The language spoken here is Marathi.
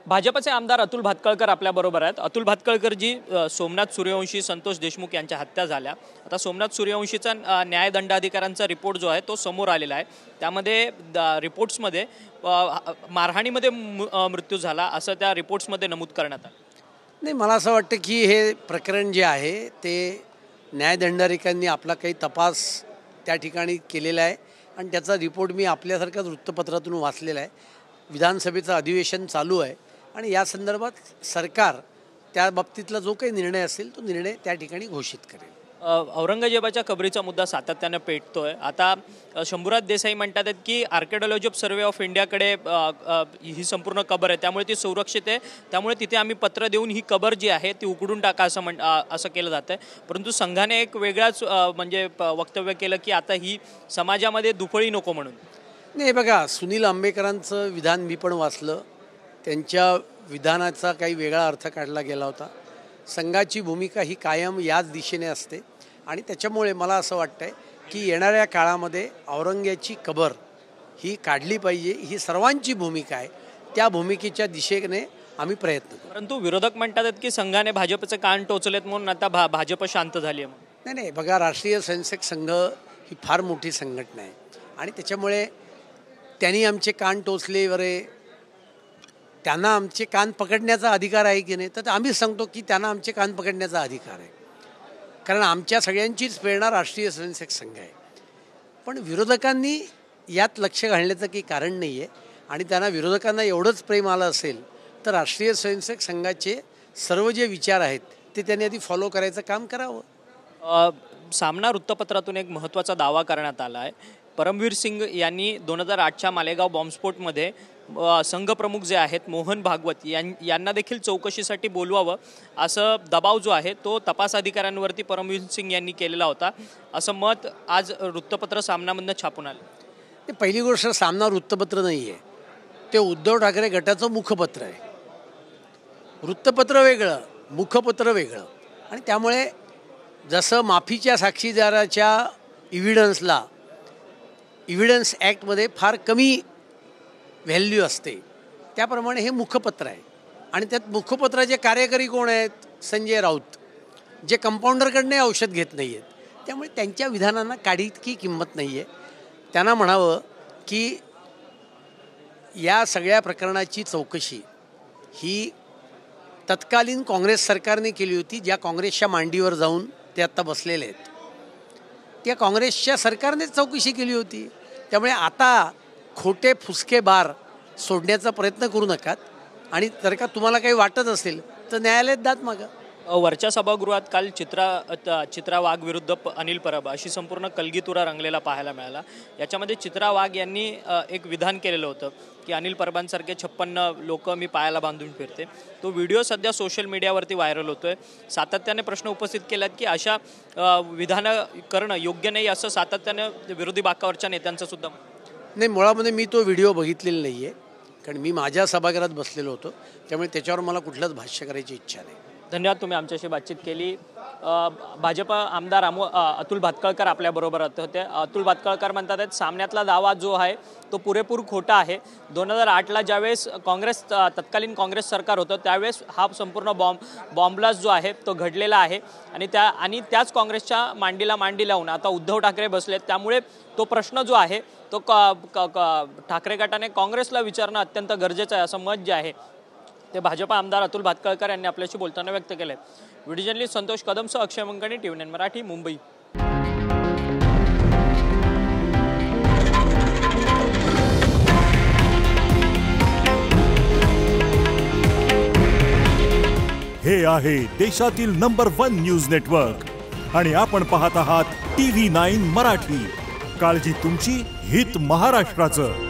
भाजपचे आमदार अतुल भातखळकर आपल्याबरोबर आहेत। अतुल भातखळकर जी सोमनाथ सूर्यवंशी संतोष देशमुख यांच्या हत्या झाल्या, आता सोमनाथ सूर्यवंशीचा न्यायदंडाधिकाऱ्यांचा रिपोर्ट जो आहे तो समोर आलेला आहे। त्यामध्ये रिपोर्ट्समध्ये मारहाणीमध्ये मृत्यू झाला असं त्या रिपोर्ट्समध्ये नमूद करण्यात आलं। नाही, मला असं वाटतं की हे प्रकरण जे आहे ते न्यायदंडाधिकाऱ्यांनी आपला काही तपास त्या ठिकाणी केलेला आहे आणि त्याचा रिपोर्ट मी आपल्यासारख्याच वृत्तपत्रातून वाचलेला आहे। विधानसभेचं अधिवेशन चालू आहे आणि या संदर्भात सरकार त्या बाबतीतला जो काही निर्णय असेल तो निर्णय त्या ठिकाणी घोषित करेल। औरंगजेबाच्या कबरीचा मुद्दा सातत्याने पेटतोय। आता शंभूराज देसाई म्हणतात की आर्किओलॉजी सर्वे ऑफ इंडियाकडे ही संपूर्ण कबर आहे, त्यामुळे ती सुरक्षित आहे, त्यामुळे तिथे आम्ही पत्र देऊन ही कबर जी आहे ती उकडून टाका असं केलं जातं आहे। परंतु संघाने एक वेगळाच म्हणजे वक्तव्य केलं की आता ही समाजामध्ये दुफळी नको म्हणून। नाही बघा, सुनील आंबेकरांचं विधान मी पण वाचलं, त्यांच्या विधानाचा काही वेगळा अर्थ काढला गेला होता। संघाची भूमिका ही कायम याच दिशेने असते आणि त्याच्यामुळे मला असं वाटतंय की येणाऱ्या काळामध्ये औरंग्याची कबर ही काढली पाहिजे, ही सर्वांची भूमिका आहे। त्या भूमिकेच्या दिशेने आम्ही प्रयत्न करू। परंतु विरोधक म्हणतात की संघाने भाजपचे कान टोचलेत म्हणून आता भाजप शांत झाली आहे। नाही, बघा, राष्ट्रीय स्वयंसेवक संघ ही फार मोठी संघटना आहे आणि त्याच्यामुळे त्यांनी आमचे कान टोचले वरे, त्यांना आमचे कान पकडण्याचा अधिकार आहे की नाही, तर आम्ही सांगतो की त्यांना आमचे कान पकडण्याचा अधिकार आहे, कारण आमच्या सगळ्यांचीच प्रेरणा राष्ट्रीय स्वयंसेवक संघ आहे। पण विरोधकांनी यात लक्ष घालण्याचं काही कारण नाही आहे आणि त्यांना विरोधकांना एवढंच प्रेम आलं असेल तर राष्ट्रीय स्वयंसेवक संघाचे सर्व जे विचार आहेत ते त्यांनी आधी फॉलो करायचं काम करावं। सामना वृत्तपत्रातून एक महत्त्वाचा दावा करण्यात आला आहे। परमवीर सिंग यांनी 2008च्या मालेगाव बॉम्बस्फोटमध्ये संघप्रमुख जे आहेत मोहन भागवत यांना देखील चौकशीसाठी बोलवावं असं दबाव जो आहे तो तपास अधिकाऱ्यांवरती परमवीर सिंग यांनी केलेला होता, असं मत आज वृत्तपत्र सामनामधनं छापून आलं। ते पहिली गोष्ट, सामना वृत्तपत्र नाही आहे, ते उद्धव ठाकरे गटाचं मुखपत्र आहे। वृत्तपत्र वेगळं, मुखपत्र वेगळं आणि त्यामुळे जसं माफीच्या साक्षीदाराच्या इव्हिडन्स ॲक्टमध्ये फार कमी व्हॅल्यू असते, त्याप्रमाणे हे मुखपत्र आहे आणि त्यात मुखपत्राचे कार्यकारी कोण आहेत? संजय राऊत, जे कंपाऊंडरकडनं औषध घेत नाही आहेत, त्यामुळे त्यांच्या विधानांना काडीतकी किंमत नाही आहे। त्यांना म्हणावं की या सगळ्या प्रकरणाची चौकशी ही तत्कालीन काँग्रेस सरकारने केली होती, ज्या काँग्रेसच्या मांडीवर जाऊन ते आत्ता बसलेले आहेत, त्या काँग्रेसच्या सरकारनेच चौकशी केली होती। त्यामुळे आता खोटे फुसके बार सोडण्याचा प्रयत्न करू नकात आणि जर का तुम्हाला काही वाटत असेल तर न्यायालयात दाद मागा। वरच्या सभागृहात काल चित्रा वाघ विरुद्ध अनिल परब अशी संपूर्ण कलगीतुरा रंगलेला पाहायला मिळाला। याच्यामध्ये चित्रा वाघ यांनी एक विधान केलेलं होतं की अनिल परबांसारखे 56 लोक मी पायाला बांधून फिरते। तो व्हिडिओ सध्या सोशल मीडियावरती व्हायरल होतोय। सातत्याने प्रश्न उपस्थित केलात की अशा विधानं करणं योग्य नाही असं सातत्याने विरोधी बाकावरच्या नेत्यांचं सुद्धा। नाही, मुळामध्ये मी तो व्हिडिओ बघितलेला नाही आहे, कारण मी माझ्या सभागृहात बसलेलो होतो, त्यामुळे त्याच्यावर मला कुठलंच भाष्य करायची इच्छा नाही। धन्यवाद, तुम्ही आमच्याशी बातचीत केली। भाजप आमदार अतुल भातखळकर आपल्याबरोबर होते। अतुल भातखळकर म्हणतात सामन्यातला दावा जो आहे तो पुरेपूर खोटा आहे। 2008ला ज्यावेळेस तत्कालीन काँग्रेस सरकार होतं त्यावेळेस हा संपूर्ण बॉम्बलास्ट जो आहे तो घडलेला आहे आणि त्याच काँग्रेसच्या मांडीला मांडी लावून आता उद्धव ठाकरे बसलेत, त्यामुळे तो प्रश्न जो आहे तो ठाकरे गटाने काँग्रेसला विचारणं अत्यंत गरजेचं आहे असं मत जे आहे ते भाजप आमदार अतुल भातखळकर यांनी आपल्याशी बोलताना व्यक्त केले। व्हिडिओ जर्नलिस्ट संतोष कदमसह अक्षय मंगणी, TVN मराठी, मुंबई। हे आहे देशातील नंबर 1 न्यूज नेटवर्क आणि आपण पाहत आहात TV9 मराठी। काळजी तुमची, हित महाराष्ट्राचं।